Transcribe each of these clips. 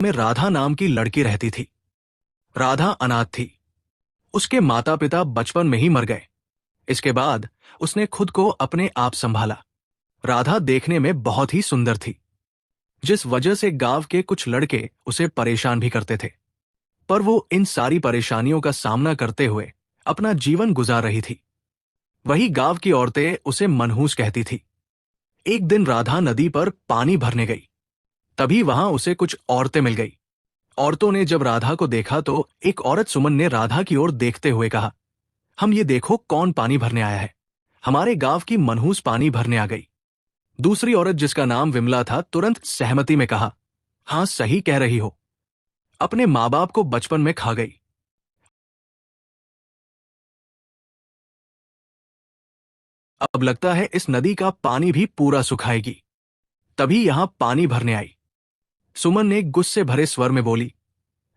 में राधा नाम की लड़की रहती थी। राधा अनाथ थी। उसके माता पिता बचपन में ही मर गए। इसके बाद उसने खुद को अपने आप संभाला। राधा देखने में बहुत ही सुंदर थी, जिस वजह से गांव के कुछ लड़के उसे परेशान भी करते थे। पर वो इन सारी परेशानियों का सामना करते हुए अपना जीवन गुजार रही थी। वही गांव की औरतें उसे मनहूस कहती थी। एक दिन राधा नदी पर पानी भरने गई। तभी वहां उसे कुछ औरतें मिल गई। औरतों ने जब राधा को देखा तो एक औरत सुमन ने राधा की ओर देखते हुए कहा, हम ये देखो कौन पानी भरने आया है। हमारे गांव की मनहूस पानी भरने आ गई। दूसरी औरत, जिसका नाम विमला था, तुरंत सहमति में कहा, हाँ सही कह रही हो। अपने माँ बाप को बचपन में खा गई। अब लगता है इस नदी का पानी भी पूरा सुखाएगी। तभी यहां पानी भरने आई। सुमन ने गुस्से भरे स्वर में बोली,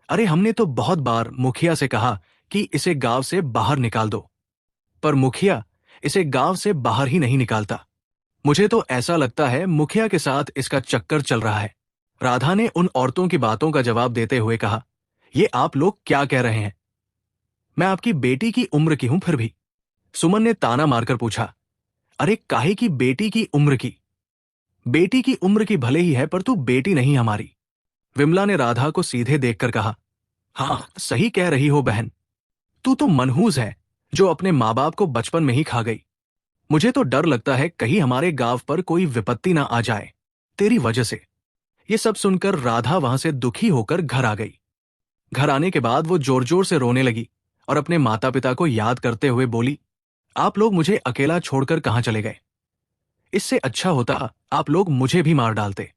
अरे हमने तो बहुत बार मुखिया से कहा कि इसे गांव से बाहर निकाल दो, पर मुखिया इसे गांव से बाहर ही नहीं निकालता। मुझे तो ऐसा लगता है मुखिया के साथ इसका चक्कर चल रहा है। राधा ने उन औरतों की बातों का जवाब देते हुए कहा, ये आप लोग क्या कह रहे हैं? मैं आपकी बेटी की उम्र की हूं फिर भी। सुमन ने ताना मारकर पूछा, अरे काहे की बेटी की उम्र की? बेटी की उम्र की भले ही है, पर तू बेटी नहीं हमारी। विमला ने राधा को सीधे देखकर कहा, हाँ सही कह रही हो बहन। तू तो मनहूस है, जो अपने माँ बाप को बचपन में ही खा गई। मुझे तो डर लगता है कहीं हमारे गांव पर कोई विपत्ति ना आ जाए तेरी वजह से। ये सब सुनकर राधा वहां से दुखी होकर घर आ गई। घर आने के बाद वो जोर जोर से रोने लगी और अपने माता पिता को याद करते हुए बोली, आप लोग मुझे अकेला छोड़कर कहां चले गए? इससे अच्छा होता आप लोग मुझे भी मार डालते।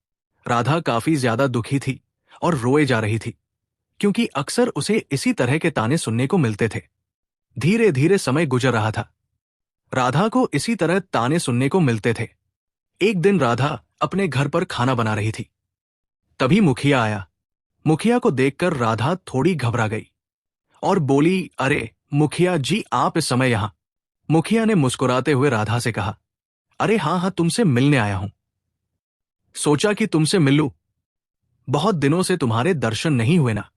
राधा काफी ज्यादा दुखी थी और रोए जा रही थी, क्योंकि अक्सर उसे इसी तरह के ताने सुनने को मिलते थे। धीरे धीरे समय गुजर रहा था। राधा को इसी तरह ताने सुनने को मिलते थे। एक दिन राधा अपने घर पर खाना बना रही थी। तभी मुखिया आया। मुखिया को देखकर राधा थोड़ी घबरा गई और बोली, अरे मुखिया जी, आप इस समय यहां? मुखिया ने मुस्कुराते हुए राधा से कहा, अरे हाँ हाँ, तुमसे मिलने आया हूं। सोचा कि तुमसे मिल लूं। बहुत दिनों से तुम्हारे दर्शन नहीं हुए ना?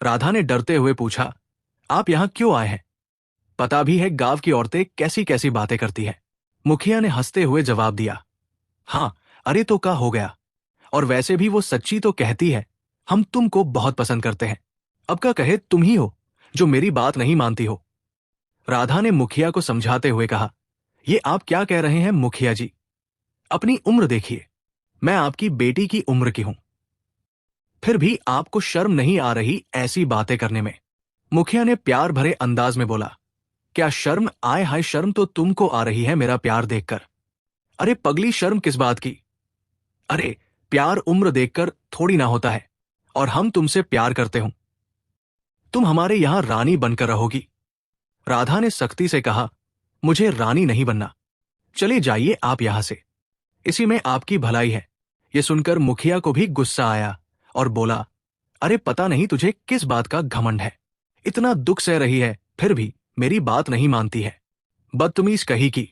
राधा ने डरते हुए पूछा, आप यहां क्यों आए हैं? पता भी है गांव की औरतें कैसी कैसी बातें करती हैं। मुखिया ने हंसते हुए जवाब दिया, हाँ, अरे तो क्या हो गया? और वैसे भी वो सच्ची तो कहती है, हम तुमको बहुत पसंद करते हैं। अब का कहे तुम ही हो जो मेरी बात नहीं मानती हो। राधा ने मुखिया को समझाते हुए कहा, ये आप क्या कह रहे हैं मुखिया जी? अपनी उम्र देखिए, मैं आपकी बेटी की उम्र की हूं। फिर भी आपको शर्म नहीं आ रही ऐसी बातें करने में? मुखिया ने प्यार भरे अंदाज में बोला, क्या शर्म आए? हाय, शर्म तो तुमको आ रही है मेरा प्यार देखकर। अरे पगली, शर्म किस बात की? अरे प्यार उम्र देखकर थोड़ी ना होता है, और हम तुमसे प्यार करते हो। तुम हमारे यहां रानी बनकर रहोगी। राधा ने सख्ती से कहा, मुझे रानी नहीं बनना। चले जाइए आप यहां से, इसी में आपकी भलाई है। यह सुनकर मुखिया को भी गुस्सा आया और बोला, अरे पता नहीं तुझे किस बात का घमंड है। इतना दुख सह रही है फिर भी मेरी बात नहीं मानती है। बदतमीज कही की।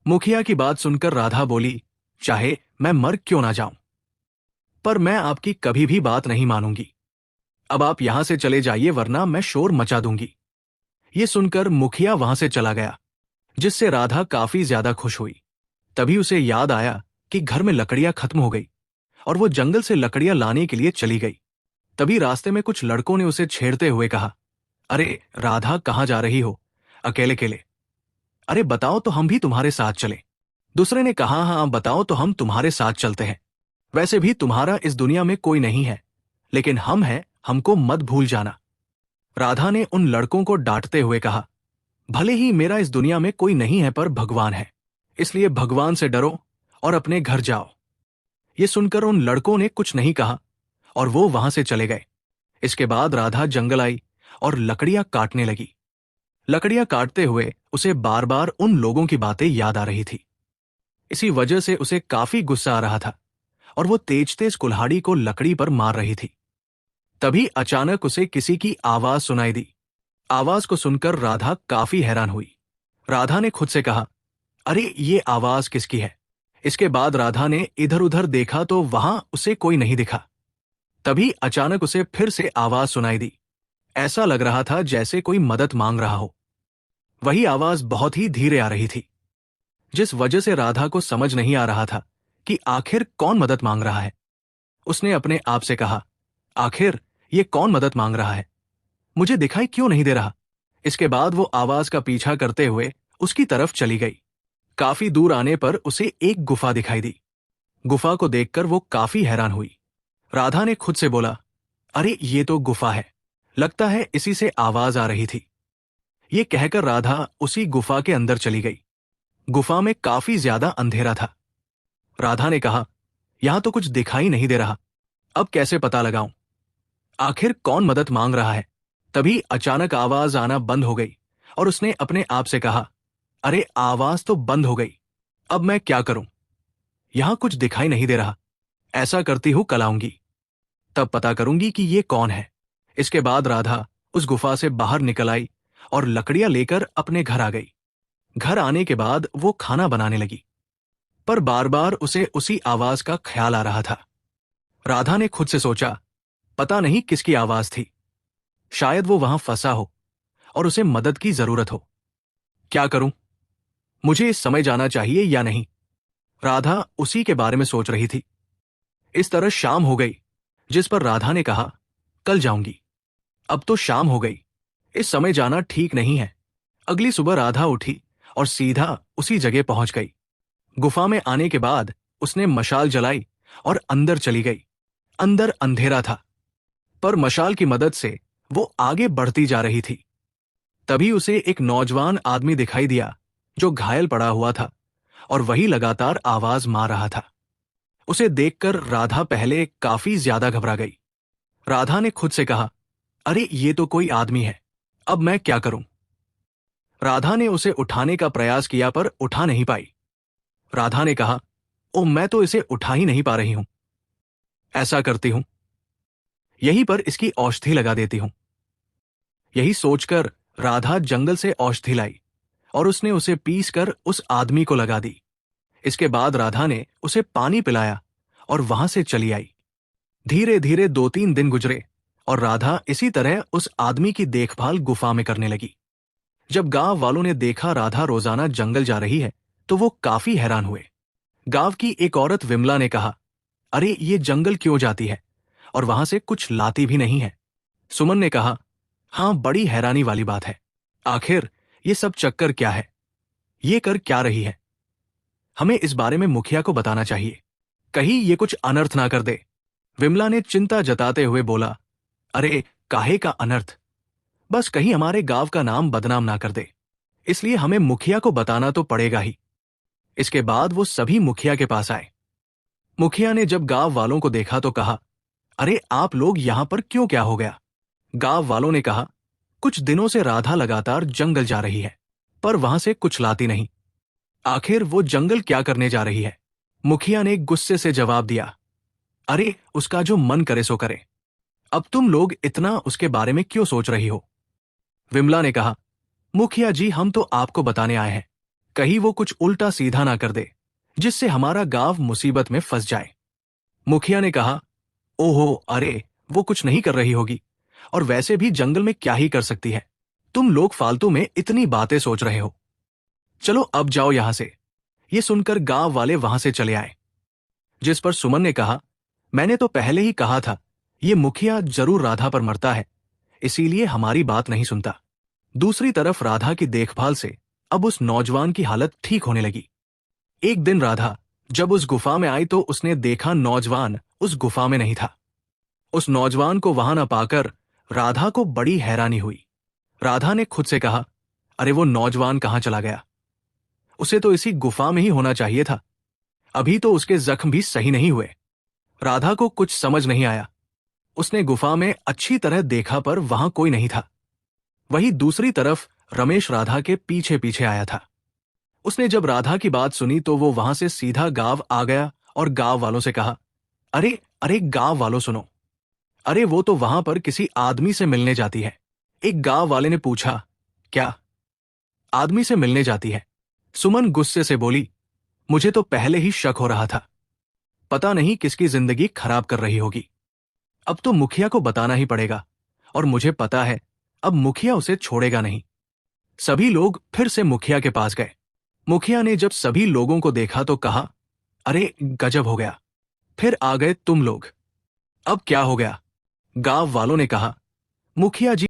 मुखिया की बात सुनकर राधा बोली, चाहे मैं मर क्यों ना जाऊं, पर मैं आपकी कभी भी बात नहीं मानूंगी। अब आप यहां से चले जाइए, वरना मैं शोर मचा दूंगी। ये सुनकर मुखिया वहां से चला गया, जिससे राधा काफी ज्यादा खुश हुई। तभी उसे याद आया कि घर में लकड़ियां खत्म हो गई और वो जंगल से लकड़ियां लाने के लिए चली गई। तभी रास्ते में कुछ लड़कों ने उसे छेड़ते हुए कहा, अरे राधा, कहाँ जा रही हो अकेले अकेले? अरे बताओ तो हम भी तुम्हारे साथ चलें। दूसरे ने कहा, हाँ बताओ तो हम तुम्हारे साथ चलते हैं। वैसे भी तुम्हारा इस दुनिया में कोई नहीं है, लेकिन हम हैं, हमको मत भूल जाना। राधा ने उन लड़कों को डांटते हुए कहा, भले ही मेरा इस दुनिया में कोई नहीं है, पर भगवान है, इसलिए भगवान से डरो और अपने घर जाओ। ये सुनकर उन लड़कों ने कुछ नहीं कहा और वो वहां से चले गए। इसके बाद राधा जंगल आई और लकड़ियां काटने लगी। लकड़ियां काटते हुए उसे बार बार उन लोगों की बातें याद आ रही थी। इसी वजह से उसे काफी गुस्सा आ रहा था और वो तेज तेज कुल्हाड़ी को लकड़ी पर मार रही थी। तभी अचानक उसे किसी की आवाज सुनाई दी। आवाज को सुनकर राधा काफी हैरान हुई। राधा ने खुद से कहा, अरे ये आवाज किसकी है? इसके बाद राधा ने इधर उधर देखा तो वहां उसे कोई नहीं दिखा। तभी अचानक उसे फिर से आवाज सुनाई दी। ऐसा लग रहा था जैसे कोई मदद मांग रहा हो। वही आवाज बहुत ही धीरे आ रही थी, जिस वजह से राधा को समझ नहीं आ रहा था कि आखिर कौन मदद मांग रहा है। उसने अपने आप से कहा, आखिर ये कौन मदद मांग रहा है, मुझे दिखाई क्यों नहीं दे रहा। इसके बाद वो आवाज का पीछा करते हुए उसकी तरफ चली गई। काफी दूर आने पर उसे एक गुफा दिखाई दी। गुफा को देखकर वो काफी हैरान हुई। राधा ने खुद से बोला, अरे ये तो गुफा है, लगता है इसी से आवाज आ रही थी। ये कहकर राधा उसी गुफा के अंदर चली गई। गुफा में काफी ज्यादा अंधेरा था। राधा ने कहा, यहां तो कुछ दिखाई नहीं दे रहा, अब कैसे पता लगाऊं आखिर कौन मदद मांग रहा है। तभी अचानक आवाज आना बंद हो गई और उसने अपने आप से कहा, अरे आवाज तो बंद हो गई, अब मैं क्या करूं, यहां कुछ दिखाई नहीं दे रहा। ऐसा करती हूं कल आऊंगी, तब पता करूंगी कि ये कौन है। इसके बाद राधा उस गुफा से बाहर निकल आई और लकड़ियां लेकर अपने घर आ गई। घर आने के बाद वो खाना बनाने लगी, पर बार बार उसे उसी आवाज का ख्याल आ रहा था। राधा ने खुद से सोचा, पता नहीं किसकी आवाज थी, शायद वो वहां फंसा हो और उसे मदद की जरूरत हो। क्या करूं, मुझे इस समय जाना चाहिए या नहीं। राधा उसी के बारे में सोच रही थी। इस तरह शाम हो गई, जिस पर राधा ने कहा, कल जाऊंगी। अब तो शाम हो गई, इस समय जाना ठीक नहीं है। अगली सुबह राधा उठी और सीधा उसी जगह पहुंच गई। गुफा में आने के बाद उसने मशाल जलाई और अंदर चली गई। अंदर अंधेरा था, पर मशाल की मदद से वो आगे बढ़ती जा रही थी। तभी उसे एक नौजवान आदमी दिखाई दिया जो घायल पड़ा हुआ था और वही लगातार आवाज मार रहा था। उसे देखकर राधा पहले काफी ज्यादा घबरा गई। राधा ने खुद से कहा, अरे ये तो कोई आदमी है, अब मैं क्या करूं। राधा ने उसे उठाने का प्रयास किया पर उठा नहीं पाई। राधा ने कहा, ओ मैं तो इसे उठा ही नहीं पा रही हूं। ऐसा करती हूं, यहीं पर इसकी औषधि लगा देती हूं। यही सोचकर राधा जंगल से औषधि लाई और उसने उसे पीस कर उस आदमी को लगा दी। इसके बाद राधा ने उसे पानी पिलाया और वहां से चली आई। धीरे धीरे 2-3 दिन गुजरे और राधा इसी तरह उस आदमी की देखभाल गुफा में करने लगी। जब गांव वालों ने देखा राधा रोजाना जंगल जा रही है तो वो काफी हैरान हुए। गांव की एक औरत विमला ने कहा, अरे ये जंगल क्यों जाती है और वहां से कुछ लाती भी नहीं है। सुमन ने कहा, हाँ बड़ी हैरानी वाली बात है, आखिर ये सब चक्कर क्या है, ये कर क्या रही है, हमें इस बारे में मुखिया को बताना चाहिए, कहीं ये कुछ अनर्थ ना कर दे। विमला ने चिंता जताते हुए बोला, अरे काहे का अनर्थ, बस कहीं हमारे गांव का नाम बदनाम ना कर दे, इसलिए हमें मुखिया को बताना तो पड़ेगा ही। इसके बाद वो सभी मुखिया के पास आए। मुखिया ने जब गांव वालों को देखा तो कहा, अरे आप लोग यहां पर क्यों, क्या हो गया। गांव वालों ने कहा, कुछ दिनों से राधा लगातार जंगल जा रही है पर वहां से कुछ लाती नहीं, आखिर वो जंगल क्या करने जा रही है। मुखिया ने गुस्से से जवाब दिया, अरे उसका जो मन करे सो करे, अब तुम लोग इतना उसके बारे में क्यों सोच रही हो। विमला ने कहा, मुखिया जी हम तो आपको बताने आए हैं, कहीं वो कुछ उल्टा सीधा ना कर दे जिससे हमारा गांव मुसीबत में फंस जाए। मुखिया ने कहा, ओहो अरे वो कुछ नहीं कर रही होगी, और वैसे भी जंगल में क्या ही कर सकती है, तुम लोग फालतू में इतनी बातें सोच रहे हो, चलो अब जाओ यहां से। ये सुनकर गांव वाले वहां से चले आए। जिस पर सुमन ने कहा, मैंने तो पहले ही कहा था ये मुखिया जरूर राधा पर मरता है, इसीलिए हमारी बात नहीं सुनता। दूसरी तरफ राधा की देखभाल से अब उस नौजवान की हालत ठीक होने लगी। एक दिन राधा जब उस गुफा में आई तो उसने देखा नौजवान उस गुफा में नहीं था। उस नौजवान को वहां न पाकर राधा को बड़ी हैरानी हुई। राधा ने खुद से कहा, अरे वो नौजवान कहां चला गया, उसे तो इसी गुफा में ही होना चाहिए था, अभी तो उसके जख्म भी सही नहीं हुए। राधा को कुछ समझ नहीं आया। उसने गुफा में अच्छी तरह देखा पर वहां कोई नहीं था। वहीं दूसरी तरफ रमेश राधा के पीछे पीछे आया था। उसने जब राधा की बात सुनी तो वो वहां से सीधा गांव आ गया और गांव वालों से कहा, अरे अरे गांव वालों सुनो, अरे वो तो वहां पर किसी आदमी से मिलने जाती है। एक गांव वाले ने पूछा, क्या आदमी से मिलने जाती है। सुमन गुस्से से बोली, मुझे तो पहले ही शक हो रहा था, पता नहीं किसकी जिंदगी खराब कर रही होगी। अब तो मुखिया को बताना ही पड़ेगा, और मुझे पता है अब मुखिया उसे छोड़ेगा नहीं। सभी लोग फिर से मुखिया के पास गए। मुखिया ने जब सभी लोगों को देखा तो कहा, अरे गजब हो गया, फिर आ गए तुम लोग। अब क्या हो गया? गांव वालों ने कहा, मुखिया जी